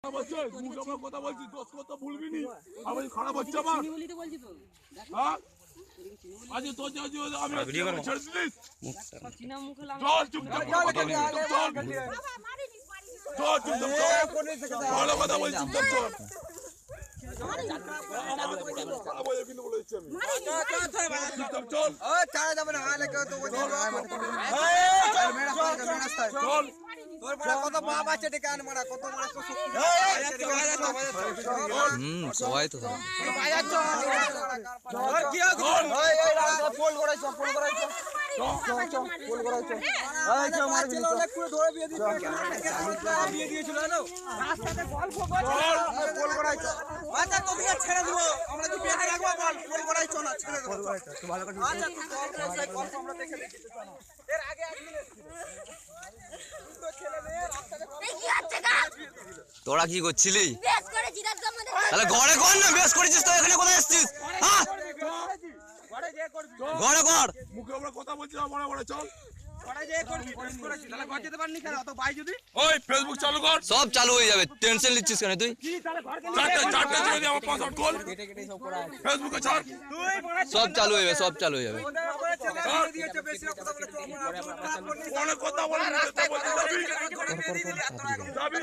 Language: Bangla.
কথা বলছি দোষ কথা ভুলবি নি আমি খারাপ হচ্ছে আমার হ্যাঁ আজ তো আমি ছেড়ে দিলিস চল চুপচাপ ভালো কথা বলছি চুপচাপ চল চল কত বাপ আছে ডেকে আন মারা কত মারা সবাই তো পোল করাইছো পোল করাইছো পোল করাইছো ধরে বিয়ে দিয়েছিল রাস্তাতে গল্প পোল করাইছো আচ্ছা তোকে ছেড়ে দেবো আমরা কি পেটে রাখবো বল পোল করাইছো না ছেড়ে দেবো ভালো করে আচ্ছা তুই কল আমরা দেখে নিচ্ছি এর আগে একদিন তোরা কি করছিলি তাহলে ঘরে কর না বেশ করেছিস তো এখানে কোথায় এসেছিস হ্যাঁ ঘরে কর মুখে আমরা কথা বলছিলাম বড় বড় চল ওই ফেসবুক চালু কর সব চালু হয়ে যাবে টেনশন নিচ্ছিস কেন তুই চারটে ছেড়ে দিয়ে আমার পাসওয়ার্ড খোল ফেসবুকে ছাড় সব চালু হয়ে যাবে সব চালু হয়ে যাবে অনেক কথা বলে রাস্তায় কথা বলবি যাবি